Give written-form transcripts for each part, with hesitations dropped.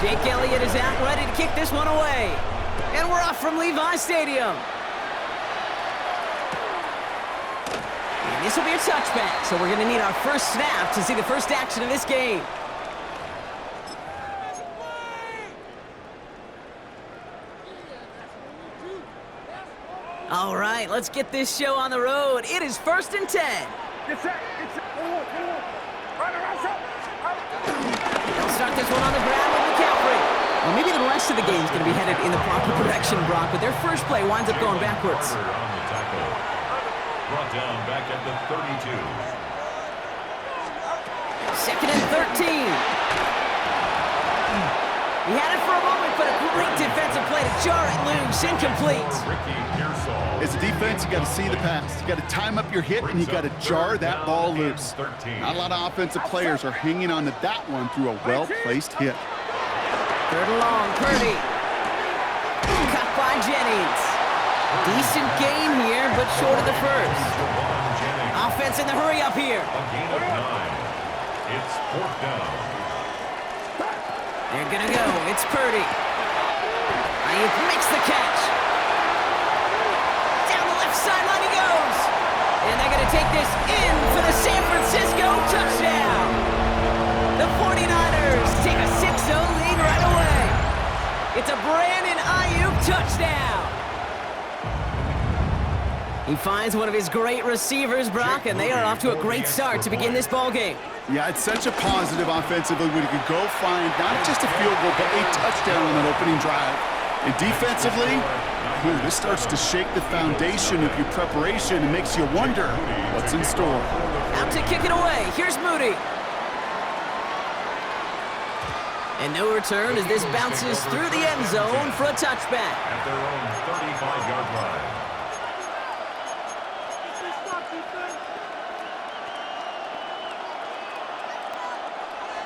Jake Elliott is out, ready to kick this one away. And we're off from Levi Stadium. And this will be a touchback, so we're going to need our first snap to see the first action of this game. All right, let's get this show on the road. It is 1st and 10. They'll start this one on the ground with McCaffrey. Well, maybe the rest of the game is going to be headed in the proper direction, Brock, but their first play winds up going backwards. Brought down back at the 32. 2nd and 13. He had it for a moment, but a great defensive play to jar it loose. Incomplete. As a defense, you got to see the pass. You got to time up your hit, and you got to jar that ball loose. Not a lot of offensive players are hanging on to that one through a well-placed hit. 3rd and long, Purdy. Cut by Jennings. Decent gain here, but short of the first. Offense in the hurry up here. A gain of 9. It's 4th down. They're gonna go. It's Purdy. Ayuk makes the catch. Down the left sideline he goes. And they're gonna take this in for the San Francisco touchdown. The 49ers take a 6-0 lead right away. It's a Brandon Ayuk touchdown. He finds one of his great receivers, Brock, and they are off to a great start to begin this ball game. Yeah, it's such a positive offensively when you can go find not just a field goal, but a touchdown on that opening drive. And defensively, this starts to shake the foundation of your preparation and makes you wonder what's in store. Out to kick it away. Here's Moody. And no return as this bounces through the end zone for a touchback. At their own 35-yard line.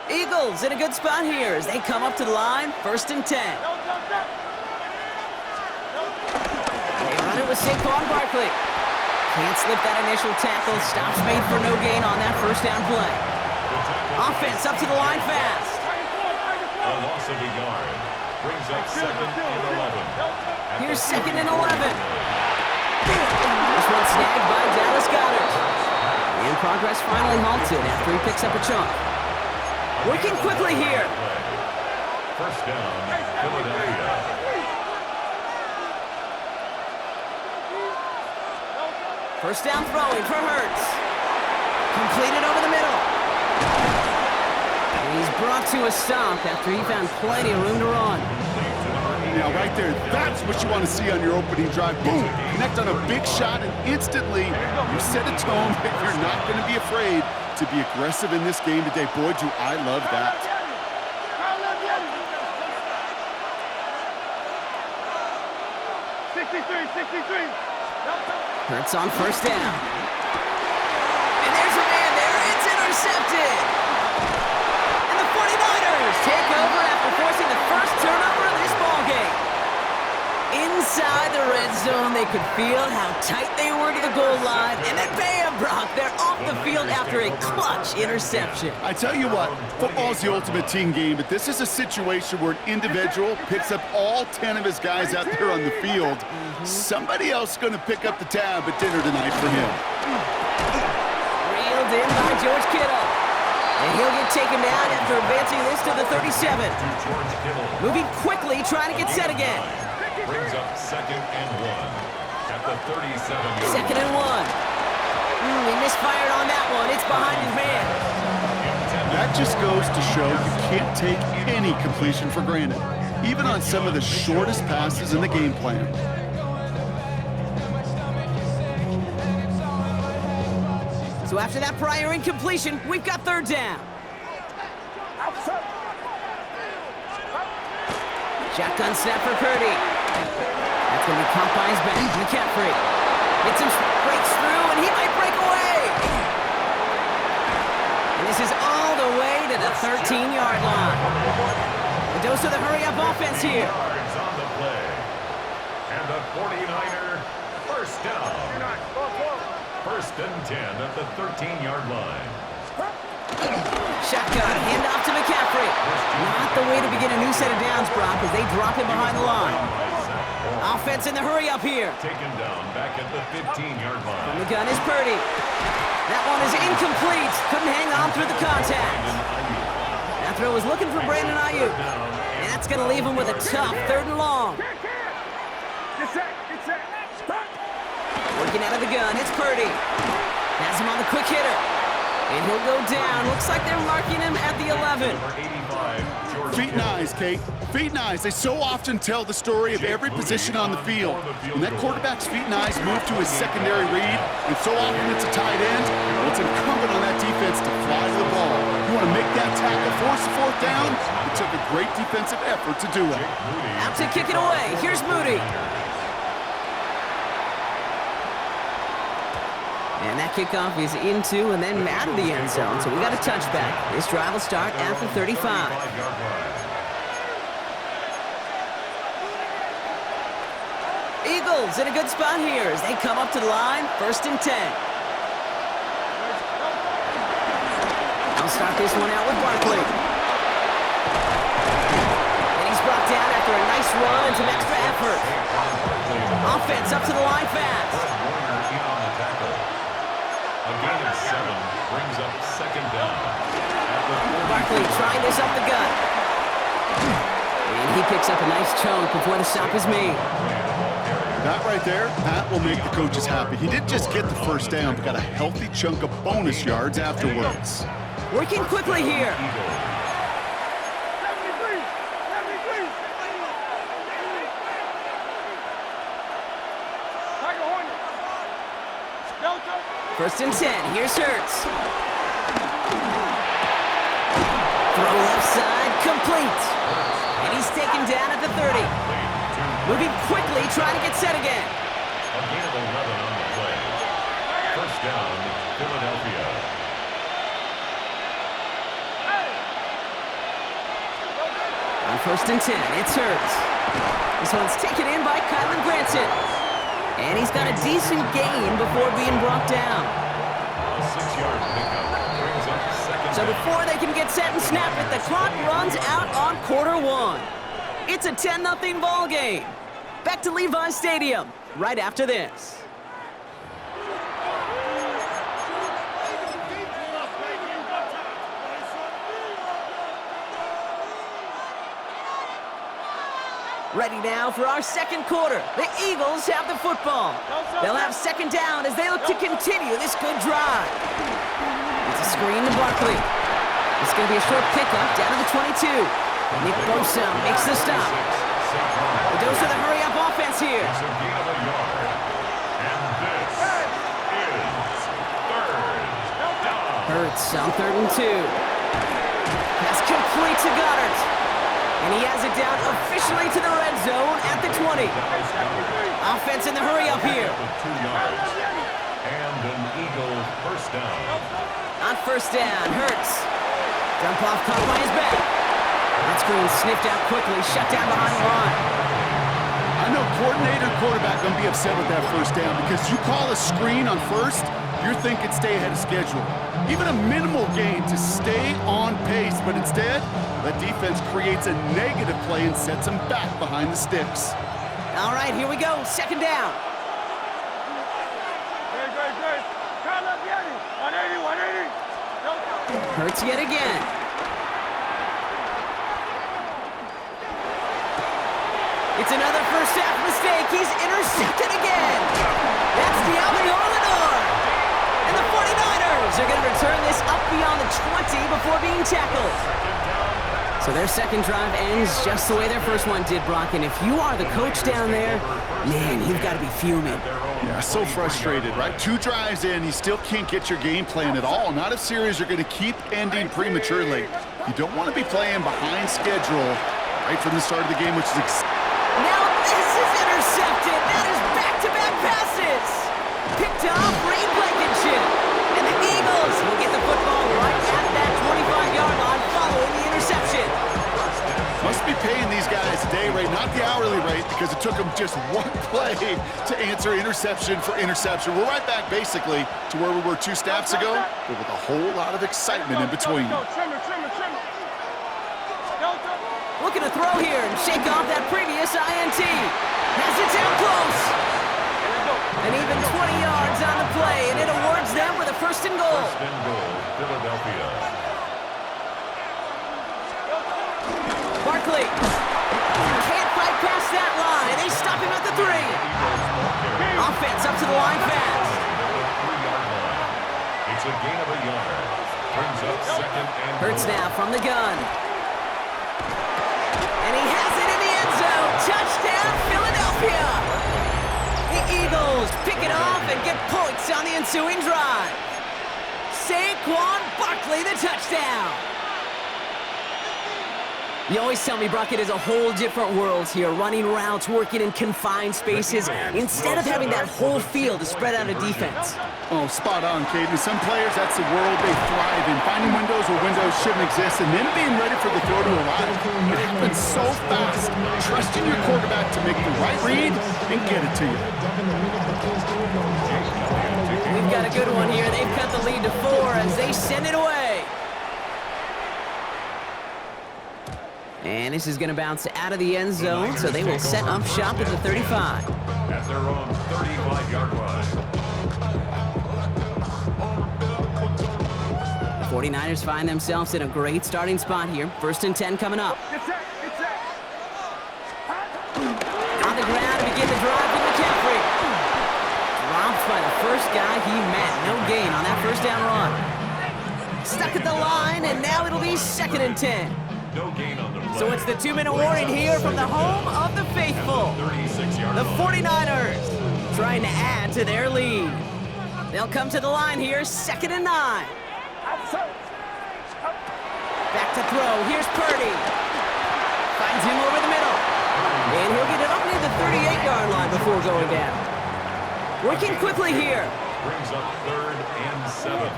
Eagles in a good spot here as they come up to the line, 1st and 10. They run it with Saquon Barkley. Can't slip that initial tackle. Stops made for no gain on that 1st down play. Offense up to the line fast. A loss of a yard. Brings up 2nd and 11. Here's 2nd and 11. This one snagged by Dallas Goedert. And progress finally halted after he picks up a chunk. Working quickly here. 1st down, Philadelphia. First down throwing for Hurts. Completed over the middle. And he's brought to a stop after he found plenty of room to run. Now, right there, that's what you want to see on your opening drive. Boom! Connect on a big shot, and instantly you set a tone that you're not going to be afraid to be aggressive in this game today. Boy, do I love that. 63. Hurts on 1st down. And there's a man there. It's intercepted. And the 49ers take over after forcing the first turnover of this ballgame. Inside the red zone, they could feel how tight they were to the goal line. And then bam, Brock, they're off the field after a clutch interception. I tell you what, football's the ultimate team game, but this is a situation where an individual picks up all 10 of his guys out there on the field. Somebody else is going to pick up the tab at dinner tonight for him. Reeled in by George Kittle. And he'll get taken down after advancing this to the 37. Moving quickly, trying to get set again. Brings up 2nd and 1 at the 37. 2nd and 1. He misfired on that one. It's behind his man. That just goes to show you can't take any completion for granted, even on some of the shortest passes in the game plan. So after that prior incompletion, we've got 3rd down. Shotgun snap for Purdy. That's going to be caught by his back. McCaffrey hits him, breaks through, and he might break away. And this is all the way to the 13-yard line. A dose of the hurry-up offense here. On the play. And the 49er 1st down. 1st and 10 at the 13-yard line. Shotgun, handoff to McCaffrey. Not the way to begin a new set of downs, Brock, as they drop him behind the line. Offense in the hurry up here. Taken down back at the 15-yard line. From the gun is Purdy. That one is incomplete. Couldn't hang on through the contact. That throw was looking for Brandon Ayuk. And that's going to leave him with a tough 3rd and long. Working out of the gun, it's Purdy. Has him on the quick hitter. And he'll go down. Looks like they're marking him at the 11. Feet and eyes, Kate. Feet and eyes. They so often tell the story of every position on the field. When that quarterback's feet and eyes move to his secondary read, and so often it's a tight end, well, it's incumbent on that defense to fly to the ball. You want to make that tackle, force the 4th down. It took a great defensive effort to do it. Out to kick it away. Here's Moody. And that kickoff is into and then out of the end zone. So we got a touchback. This drive will start at the 35. Eagles in a good spot here as they come up to the line. 1st and 10. I'll start this one out with Barkley. And he's brought down after a nice run and some extra effort. Offense up to the line fast. A gain of 7 brings up 2nd down. Barkley trying this up the gut. And he picks up a nice chunk before the stop is made. That right there, that will make the coaches happy. He didn't just get the 1st down, but got a healthy chunk of bonus yards afterwards. Working quickly here. First and 10. Here's Hurts. Throw left side, complete. And he's taken down at the 30. Moving quickly, trying to get set again. A gain of 11 on the play. 1st down, Philadelphia. On 1st and 10, it's Hurts. This one's taken in by Kylan Granson. And he's got a decent gain before being brought down. A 6-yard pickup brings up 2nd So before they can get set and snap it, the clock runs out on quarter 1. It's a 10-0 ball game. Back to Levi Stadium right after this. Ready now for our 2nd quarter. The Eagles have the football. They'll have 2nd down as they look to continue this good drive. It's a screen to Barkley. It's going to be a short pickup down to the 22. Nick Bosa makes the stop. The dose of the hurry-up offense here. It's a gain of a yard. And this is 3rd down. Hurts on 3rd and 2. Pass complete to Goddard. And he has it down officially to the red zone at the 20. Offense in the hurry-up here. 2 yards. And an Eagle 1st down. On 1st down, Hurts. Dump off caught by his back. That screen sniffed out quickly, shut down behind the line. I know coordinator, quarterback going to be upset with that 1st down because you call a screen on 1st, you're thinking stay ahead of schedule. Even a minimal gain to stay on pace, but instead, the defense creates a negative play and sets them back behind the sticks. All right, here we go, 2nd down. Hurts yet again. It's another 1st half mistake. He's intercepted again. That's Diablo Lenore. And the 49ers are going to return this up beyond the 20 before being tackled. So their 2nd drive ends just the way their 1st one did, Brock. And if you are the coach down there, man, you've got to be fuming. Yeah, so frustrated, right? 2 drives in, you still can't get your game plan at all. Not if series are going to keep ending prematurely. You don't want to be playing behind schedule right from the start of the game, which is... Now this is intercepted. That is back-to-back passes. Picked off Ray Blankenship. And the Eagles will get the football right at that 25-yard line following the interception. Must be paying these guys a day rate, not the hourly rate, because a it took them just one play to answer interception for interception. We're right back, basically, to where we were 2 snaps ago, but with a whole lot of excitement in between. Looking to throw here and shake off that previous INT. Has it down close. And even 20 yards on the play, and it awards them with a first and goal. First and goal, Philadelphia. Barkley. Can't fight past that line. They stop him at the 3. Offense up to the line fast. It's a gain of a yard. Brings up second and Hurts goal. now from the gun. And he has it in the end zone. Touchdown, Philadelphia. The Eagles pick it off and get points on the ensuing drive. Saquon Barkley, the touchdown. You always tell me, Brock, it is a whole different world here, running routes, working in confined spaces, instead of having that whole field to spread out a defense. Oh, spot on, Caden. Some players, that's the world they thrive in. Finding windows where windows shouldn't exist, and then being ready for the throw to arrive. It happens so fast. Trusting your quarterback to make the right read and get it to you. We've got a good one here. They've cut the lead to 4 as they send it away. And this is going to bounce out of the end zone, so they will set up shop at the 35. At their own 35-yard line. 49ers find themselves in a great starting spot here. 1st and 10 coming up. On the ground to begin the drive with McCaffrey. Dropped by the first guy he met. No gain on that first down run. Stuck at the line, and now it'll be 2nd and 10. No gain on the play. So it's the 2-minute warning here from the home of the faithful. 36-yard The line. 49ers trying to add to their lead. They'll come to the line here, 2nd and 9. Back to throw. Here's Purdy. Finds him over the middle. And he'll get it up near the 38-yard line before going down. Working quickly here. Brings up 3rd and 7.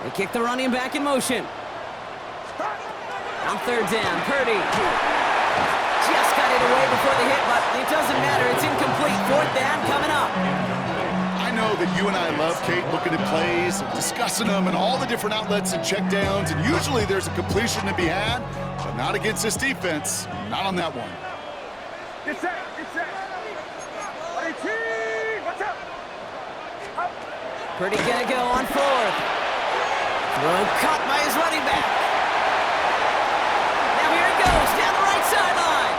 They kick the running back in motion. On 3rd down, Purdy just got it away before the hit, but it doesn't matter. It's incomplete. 4th down coming up. I know that you and I love, Kate, looking at plays, discussing them and all the different outlets and checkdowns, and usually there's a completion to be had, but not against this defense. Not on that one. Get set, get set. What's up? Purdy gonna go on 4th. Throw caught by his running back. Now here he goes, down the right sideline.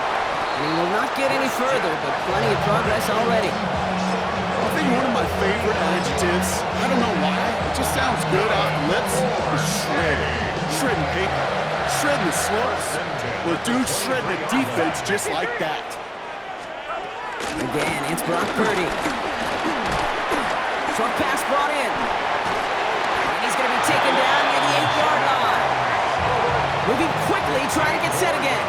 And he will not get any further, but plenty of progress already. I think one of my favorite adjectives, I don't know why, it just sounds good off the lips, is shredding. Shredding paper. Shredding the slopes. Well, dude, shredding the defense just like that. Again, it's Brock Purdy. Short pass brought in. And he's going to be taken down near the 8-yard line. Moving quickly, trying to get set again.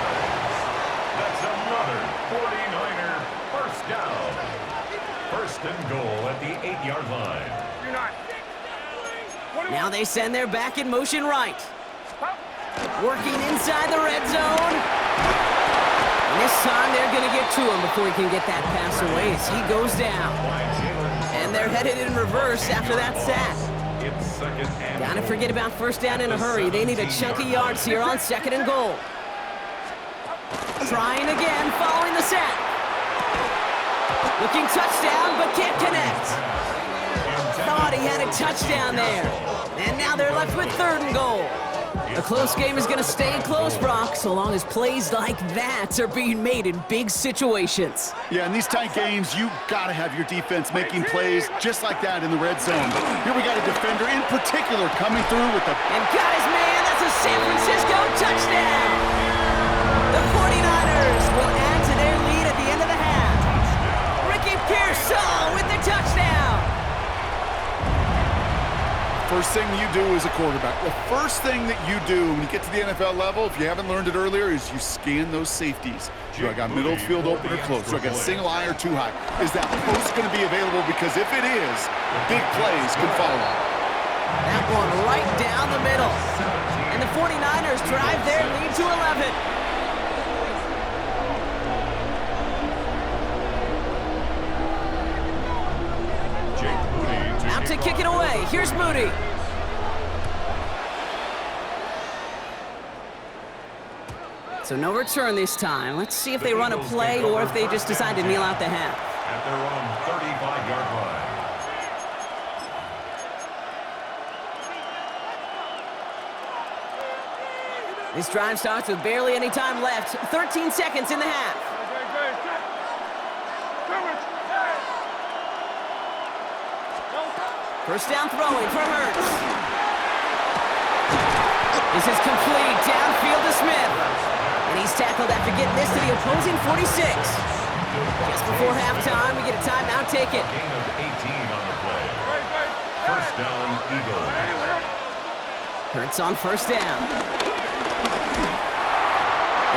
That's another 49er first down. 1st and goal at the 8-yard line. You're not. Now they send their back in motion right. Working inside the red zone. And this time they're going to get to him before he can get that pass away as he goes down. And they're headed in reverse after that sack. It's 2nd and Gotta goal. forget about 1st down in a hurry. They need a chunk of yards here on 2nd and goal. Trying again following the sack. Looking touchdown, but can't connect. Thought he had a touchdown there. And now they're left with 3rd and goal. A close game is going to stay close, Brock, so long as plays like that are being made in big situations. Yeah, in these tight games, you got to have your defense making plays just like that in the red zone. Here we got a defender in particular coming through with the... And got his man, that's a San Francisco touchdown! The 49ers will add to their lead at the end of the half. Ricky Pearsall with the touchdown! First thing you do as a quarterback, the first thing that you do when you get to the NFL level, if you haven't learned it earlier, is you scan those safeties. Do I got middle field open or close? Do I got single high or too high? Is that post going to be available? Because if it is, big plays can follow. That one right down the middle. And the 49ers drive their lead to 11. Out to kick it away. Here's Moody. So no return this time. Let's see if they run a play or if they just decide to kneel out the half. At their own 35-yard line. This drive starts with barely any time left. 13 seconds in the half. First down throwing for Hurts. This is complete. Downfield to Smith. And he's tackled after getting this to the opposing 46. Just before halftime, we get a timeout. Take it. Gain of 18 on the play. First down, Eagles. Hurts on first down.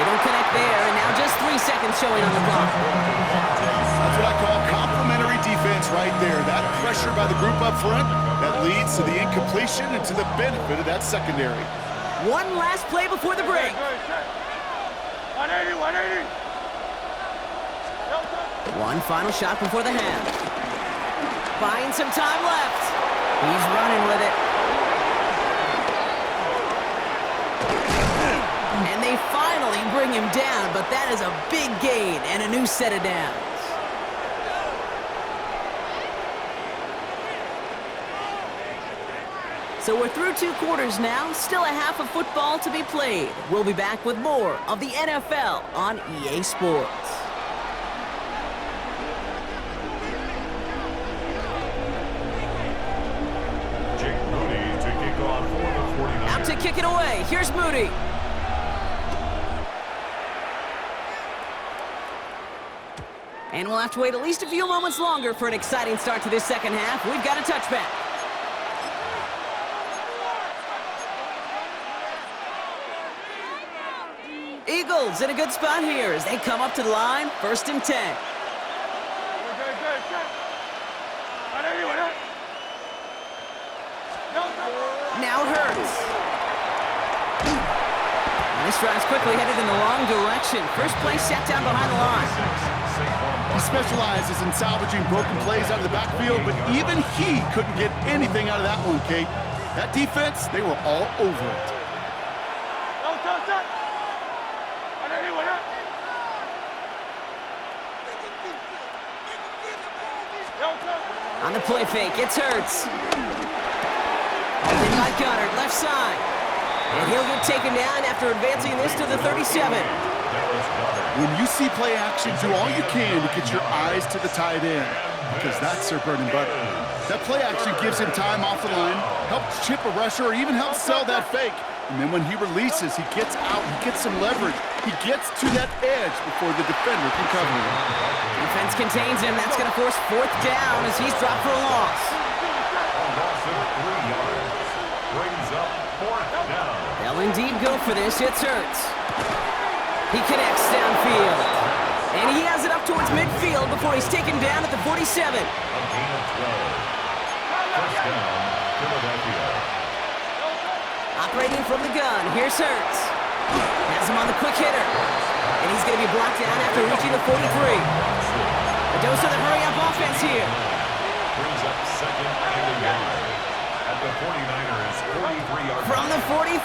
They don't connect there, and now just 3 seconds showing on the clock. That's what I call complimentary defense right there. That pressure by the group up front, that leads to the incompletion and to the benefit of that secondary. One last play before the break. 180, 180. One final shot before the half. Buying some time left. He's running with it. And they finally bring him down, but that is a big gain and a new set of downs. So we're through 2 quarters now, still a half of football to be played. We'll be back with more of the NFL on EA Sports. Moody to kick off for the 49ers. Out to kick it away. Here's Moody. And we'll have to wait at least a few moments longer for an exciting start to this second half. We've got a touchback. Eagles in a good spot here as they come up to the line. First and 10. Now Hurts. And this drive's quickly headed in the wrong direction. First play set down behind the line. He specializes in salvaging broken plays out of the backfield, but even he couldn't get anything out of that one, Kate. That defense, they were all over it. On the play fake, it's Hurts. Open by Goddard, left side. And he'll get taken down after advancing this to the 37. When you see play action, do all you can to get your eyes to the tight end, because that's their bread and butter. That play action gives him time off the line, helps chip a rusher, or even helps sell that fake. And then when he releases, he gets out, he gets some leverage. He gets to that edge before the defender can cover him. Defense contains him. That's going to force fourth down as he's dropped for a loss. Loss of 3 yards. Brings up fourth down. They'll indeed go for this. It's Hurts. He connects downfield. And he has it up towards midfield before he's taken down at the 47. A gain of 12. First down, Philadelphia. Operating from the gun, here's Hurts. Has him on the quick hitter. And he's going to be blocked down after reaching the 43. A dose of the hurry-up offense here. Brings up second and a yard. At the 49ers, 43-yard From the 43.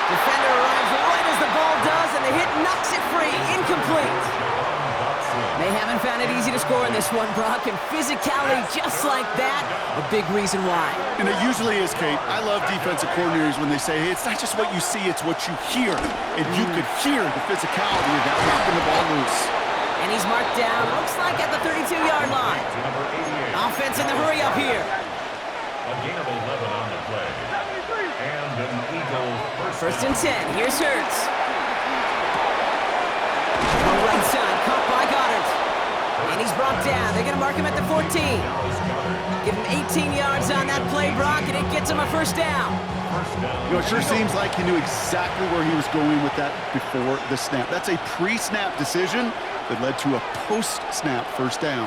Defender arrives right as the ball does, and the hit knocks it free. Incomplete. They haven't found it easy to score in this one, Brock, and physicality just like that, a big reason why. And it usually is, Kate. I love defensive coordinators when they say, hey, it's not just what you see, it's what you hear. And you could hear the physicality of that knocking the ball loose. And he's marked down, looks like at the 32-yard line. Offense in the hurry-up here. A gain of 11 on the play. And an Eagle First and 10, here's Hurts. On the right side, caught by Goddard. And he's brought down. They're going to mark him at the 14. Give him 18 yards on that play, Brock, and it gets him a first down. You know, it sure seems like he knew exactly where he was going with that before the snap. That's a pre-snap decision that led to a post-snap first down.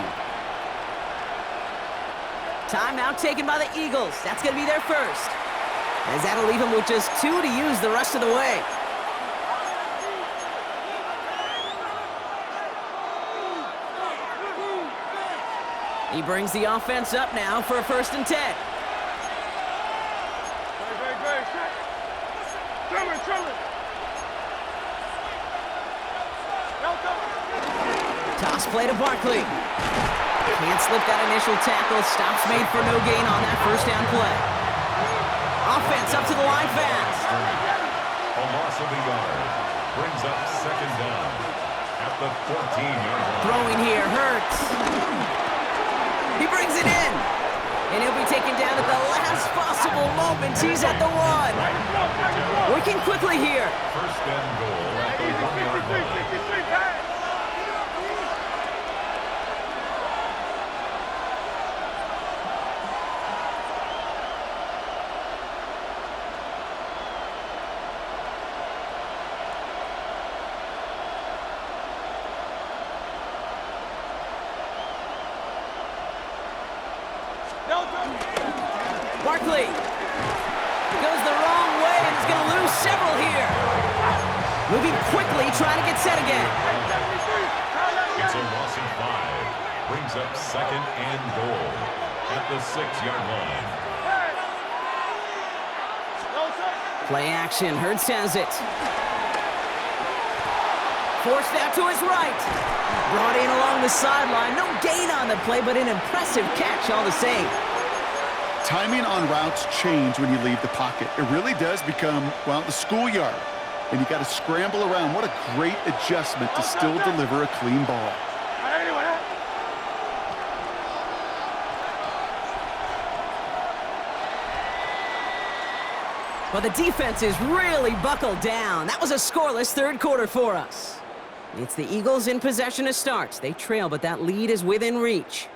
Timeout taken by the Eagles. That's going to be their first. As that'll leave him with just 2 to use the rest of the way. He brings the offense up now for a 1st and 10. Toss play to Barkley. Can't slip that initial tackle. Stops made for no gain on that 1st down play. Offense up to the line fast. A loss of a yard. Brings up 2nd down at the 14-yard line. Throwing here hurts. He brings it in. And he'll be taken down at the last possible moment. He's at the 1. Working quickly here. 1st and goal at the 1-yard line. Barkley goes the wrong way and is going to lose several here. Moving quickly, trying to get set again. It's a loss of 5. Brings up 2nd and goal at the 6-yard line. Play action. Hurts has it. Forced out to his right. Brought in along the sideline. No gain on the play, but an impressive catch all the same. Timing on routes change when you leave the pocket. It really does become, well, the schoolyard. And you got to scramble around. What a great adjustment to still deliver a clean ball. Well, the defense is really buckled down. That was a scoreless 3rd quarter for us. It's the Eagles in possession to start. They trail, but that lead is within reach.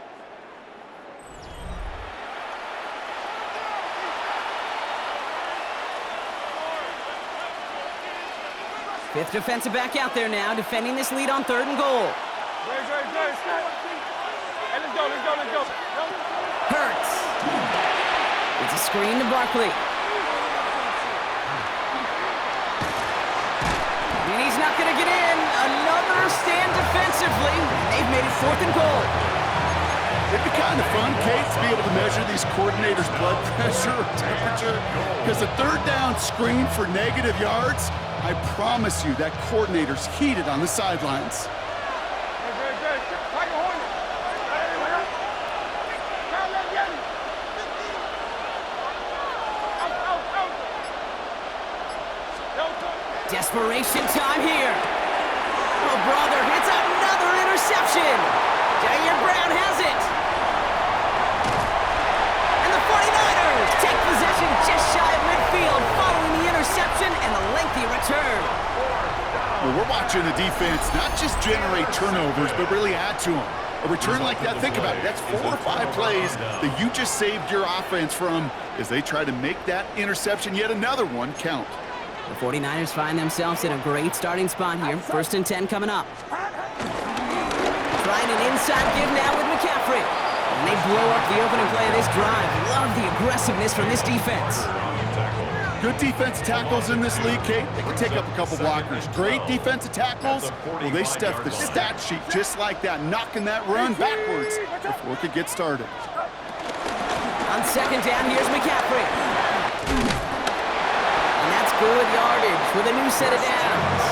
Fifth defensive back out there now, defending this lead on 3rd and goal. Let's go. Hurts. It's a screen to Barkley. And he's not going to get in. Another stand defensively. They've made it 4th and goal. It'd be kind of fun, Kate, to be able to measure these coordinators' blood pressure or temperature. Because a 3rd down screen for negative yards, I promise you that coordinator's heated on the sidelines. Desperation time here. Oh, brother, it's another interception. Jair Brown has it. And the 49ers take possession just shy of midfield following the interception and the lengthy return. Well, we're watching the defense not just generate turnovers, but really add to them. A return like that, think about it, that's 4 or 5 plays that you just saved your offense from as they try to make that interception, yet another one, count. The 49ers find themselves in a great starting spot here. 1st and 10 coming up. Trying an inside give now with McCaffrey. And they blow up the opening play of this drive. Love the aggressiveness from this defense. Good defensive tackles in this league, Kate. They can take up a couple blockers. Great defensive tackles, well, they stuff the stat sheet just like that, knocking that run backwards before it could get started. On 2nd down, here's McCaffrey. And that's good yardage with a new set of downs.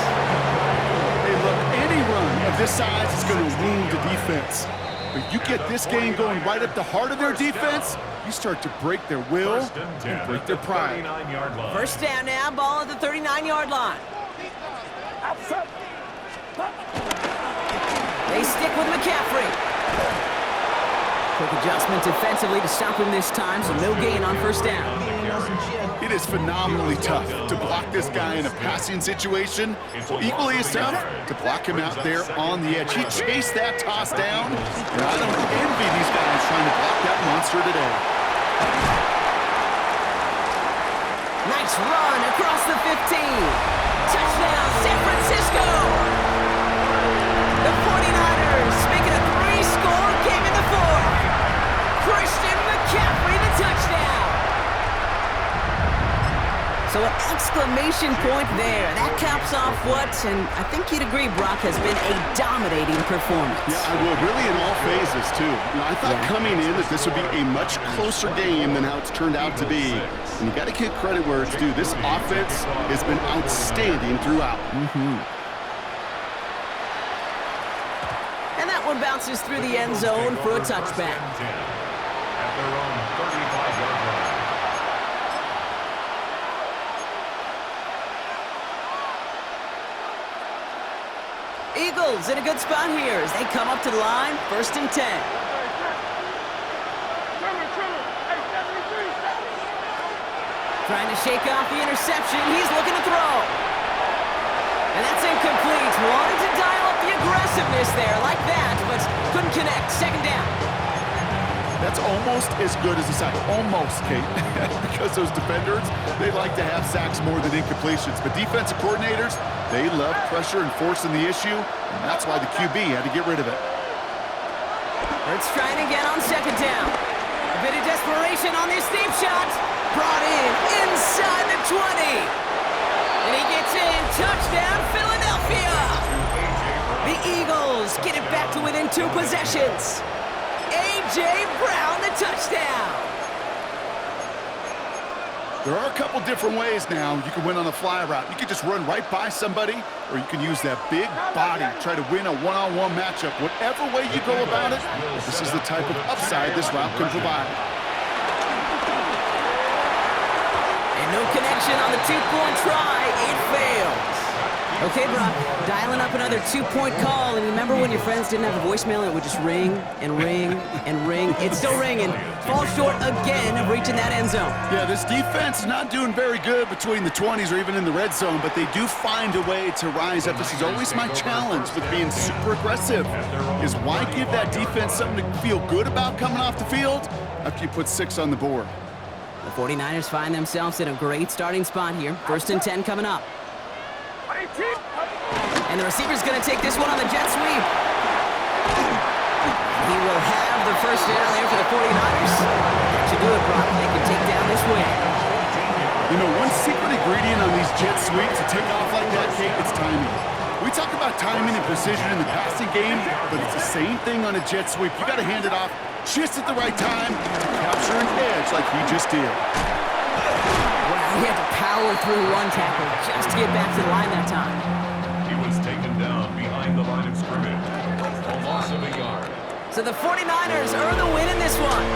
Hey, look, any run of this size is going to wound the defense. But you get this game going right at the heart of their defense, you start to break their will and break their pride. 1st down now, ball at the 39-yard line. They stick with McCaffrey. Quick adjustment defensively to stop him this time, so no gain on 1st down. It is phenomenally tough to block this guy in a passing situation. Equally as tough to block him out there on the edge. He chased that toss down, and I don't envy these guys trying to block that monster today. Nice run across the 15. Touchdown, San Francisco. The 49ers making a 3-score game in the 4th. Christian McCaffrey, the touchdown. So an exclamation point there. That caps off what, and I think you'd agree, Brock, has been a dominating performance. Yeah, I will. Really in all phases, too. You know, I thought coming in that this would be a much closer game than how it's turned out to be. And you got to give credit where it's due. This offense has been outstanding throughout. And that one bounces through the end zone for a touchback. At their own 35-yard line. Eagles in a good spot here as they come up to the line, 1st and 10. Trying to shake off the interception. He's looking to throw. And that's incomplete. Wanted to dial up the aggressiveness there like that, but couldn't connect. 2nd down. That's almost as good as a sack. Almost, Kate. Because those defenders, they like to have sacks more than incompletions. But defensive coordinators, they love pressure and forcing the issue, and that's why the QB had to get rid of it. Let's try it again on 2nd down. A bit of desperation on this deep shot. Brought in inside the 20. And he gets in. Touchdown, Philadelphia. The Eagles get it back to within 2 possessions. A.J. Brown, the touchdown. There are a couple different ways now. You can win on a fly route. You can just run right by somebody, or you can use that big body, try to win a one-on-one matchup. Whatever way you go about it, this is the type of upside this route can provide. And no connection on the 2-point try. It fails. Okay, Brock, dialing up another 2-point call. And remember when your friends didn't have a voicemail and it would just ring and ring and ring? It's still ringing. Falls short again of reaching that end zone. Yeah, this defense is not doing very good between the 20s or even in the red zone, but they do find a way to rise up. This is always my challenge with being super aggressive, is why give that defense something to feel good about coming off the field after you put 6 on the board? The 49ers find themselves in a great starting spot here. 1st and 10 coming up. And the receiver's going to take this one on the jet sweep. He will have the 1st down there for the 49ers. That should do it, Brock. They can take down this win. You know, one secret ingredient on these jet sweeps to take off like that, Kate, it's timing. We talk about timing and precision in the passing game, but it's the same thing on a jet sweep. You got to hand it off just at the right time to capture an edge like he just did. Wow, he had to power through one tackle just to get back to the line that time. He was taken down behind the line of scrimmage. A loss of a yard. So the 49ers earn the win in this one.